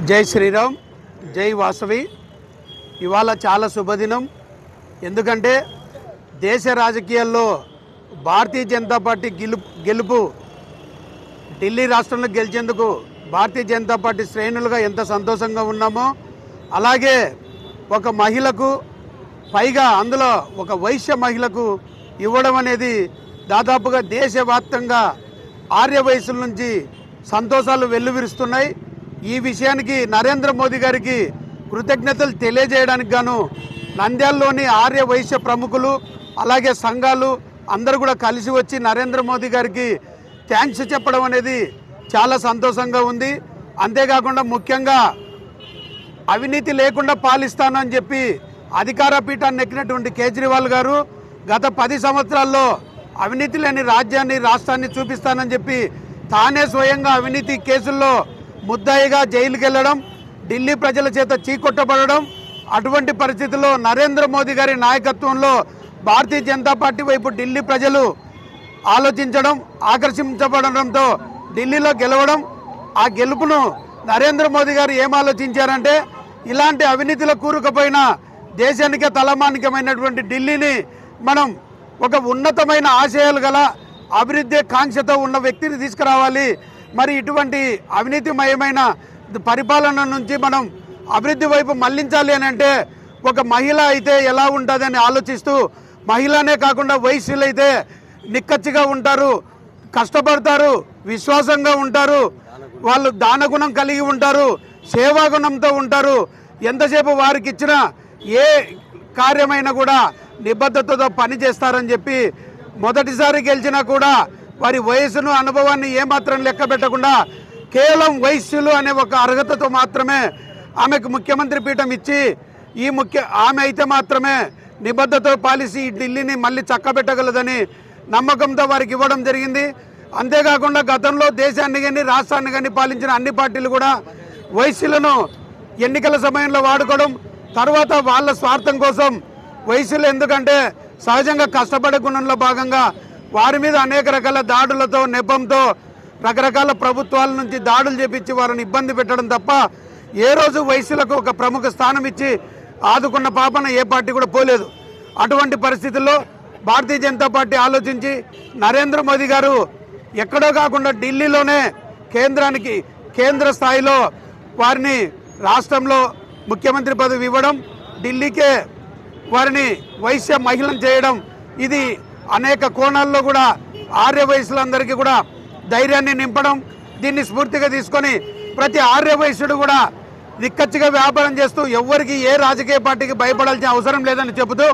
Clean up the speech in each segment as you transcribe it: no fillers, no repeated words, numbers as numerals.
జై శ్రీరామ్, జై వాసవి. ఇవాళ చాలా శుభదినం. ఎందుకంటే దేశ రాజకీయాల్లో భారతీయ జనతా పార్టీ గెలుపు ఢిల్లీ రాష్ట్రంలో గెలిచేందుకు భారతీయ జనతా పార్టీ శ్రేణులుగా ఎంత సంతోషంగా ఉన్నామో, అలాగే ఒక మహిళకు, పైగా అందులో ఒక వైశ్య మహిళకు ఇవ్వడం అనేది దాదాపుగా దేశవ్యాప్తంగా ఆర్య వయసుల నుంచి సంతోషాలు వెల్లువిరుస్తున్నాయి. ఈ విషయానికి నరేంద్ర మోదీ గారికి కృతజ్ఞతలు తెలియజేయడానికి గాను నంద్యాలలోని ఆర్య వైశ్య ప్రముఖులు, అలాగే సంఘాలు అందరూ కూడా కలిసి వచ్చి నరేంద్ర మోదీ గారికి థ్యాంక్స్ చెప్పడం అనేది చాలా సంతోషంగా ఉంది. అంతేకాకుండా ముఖ్యంగా అవినీతి లేకుండా పాలిస్తానని చెప్పి అధికార పీఠాన్ని ఎక్కినటువంటి కేజ్రీవాల్ గారు గత 10 సంవత్సరాల్లో అవినీతి లేని రాజ్యాన్ని, రాష్ట్రాన్ని చూపిస్తానని చెప్పి తానే స్వయంగా అవినీతి కేసుల్లో ముద్దాయిగా జైలుకి వెళ్ళడం, ఢిల్లీ ప్రజల చేత చీకొట్టబడడం, అటువంటి పరిస్థితుల్లో నరేంద్ర మోదీ గారి నాయకత్వంలో భారతీయ జనతా పార్టీ వైపు ఢిల్లీ ప్రజలు ఆలోచించడం, ఆకర్షించబడడంతో ఢిల్లీలో గెలవడం. ఆ గెలుపును నరేంద్ర మోదీ గారు ఏం ఆలోచించారంటే, ఇలాంటి అవినీతిలో కూరుకుపోయిన దేశానికే తలమానికమైనటువంటి ఢిల్లీని మనం ఒక ఉన్నతమైన ఆశయాలు గల అభివృద్ధి కాంక్షతో ఉన్న వ్యక్తిని తీసుకురావాలి. మరి ఇటువంటి అవినీతిమయమైన పరిపాలన నుంచి మనం అభివృద్ధి వైపు మళ్లించాలి అని అంటే ఒక మహిళ అయితే ఎలా ఉంటుందని ఆలోచిస్తూ, మహిళనే కాకుండా వైశ్యులు అయితే నిక్కచ్చిగా ఉంటారు, కష్టపడతారు, విశ్వాసంగా ఉంటారు, వాళ్ళు దానగుణం కలిగి ఉంటారు, సేవాగుణంతో ఉంటారు. ఎంతసేపు వారికి ఇచ్చిన ఏ కార్యమైనా కూడా నిబద్ధతతో పనిచేస్తారని చెప్పి మొదటిసారి గెలిచినా కూడా వారి వయసును, అనుభవాన్ని ఏమాత్రం లెక్క పెట్టకుండా కేవలం వైశ్యులు అనే ఒక అర్హతతో మాత్రమే ఆమెకు ముఖ్యమంత్రి పీఠం ఇచ్చి, ఆమె అయితే మాత్రమే నిబద్ధతతో పాలిసి ఢిల్లీని మళ్ళీ చక్కబెట్టగలదని నమ్మకంతో వారికి ఇవ్వడం జరిగింది. అంతేకాకుండా గతంలో దేశాన్ని కానీ రాష్ట్రాన్ని కానీ పాలించిన అన్ని పార్టీలు కూడా వైశ్యులను ఎన్నికల సమయంలో వాడుకోవడం, తర్వాత వాళ్ళ స్వార్థం కోసం వైశ్యులు, ఎందుకంటే సహజంగా కష్టపడే గుణంలో భాగంగా వారి మీద అనేక రకాల దాడులతో, నెపంతో రకరకాల ప్రభుత్వాల నుంచి దాడులు చేపించి వారిని ఇబ్బంది పెట్టడం తప్ప ఏ రోజు వైశ్యులకు ఒక ప్రముఖ స్థానం ఇచ్చి ఆదుకున్న పాపన ఏ పార్టీ కూడా పోలేదు. అటువంటి పరిస్థితుల్లో భారతీయ జనతా పార్టీ ఆలోచించి నరేంద్ర మోదీ గారు ఎక్కడో కాకుండా ఢిల్లీలోనే కేంద్ర స్థాయిలో వారిని రాష్ట్రంలో ముఖ్యమంత్రి పదవి ఇవ్వడం, ఢిల్లీకే వారిని వైశ్య మహిళను చేయడం, ఇది అనేక కోణాల్లో కూడా ఆర్య వయసులందరికీ కూడా ధైర్యాన్ని నింపడం. దీన్ని స్ఫూర్తిగా తీసుకొని ప్రతి ఆర్య వయసుడు కూడా నిక్కచ్చిగా వ్యాపారం చేస్తూ ఎవ్వరికి ఏ రాజకీయ పార్టీకి భయపడాల్సిన అవసరం లేదని చెబుతూ,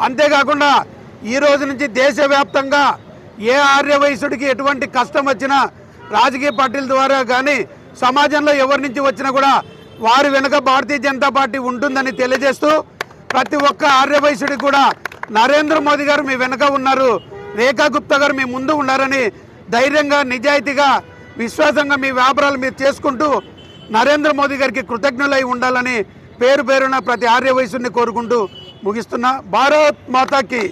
అంతేకాకుండా ఈ రోజు నుంచి దేశవ్యాప్తంగా ఏ ఆర్య వయసుడికి ఎటువంటి కష్టం వచ్చినా రాజకీయ పార్టీల ద్వారా కానీ సమాజంలో ఎవరి నుంచి వచ్చినా కూడా వారి వెనుక భారతీయ జనతా పార్టీ ఉంటుందని తెలియజేస్తూ, ప్రతి ఒక్క ఆర్య వయసుడికి కూడా నరేంద్ర మోదీ గారు మీ వెనుక ఉన్నారు, రేఖా గుప్తా గారు మీ ముందు ఉన్నారని ధైర్యంగా, నిజాయితీగా, విశ్వాసంగా మీ వ్యాపారాలు మీరు చేసుకుంటూ నరేంద్ర మోదీ గారికి కృతజ్ఞులై ఉండాలని పేరున ప్రతి ఆర్య వయసుని కోరుకుంటూ ముగిస్తున్నా. భారత్ మాతాకి.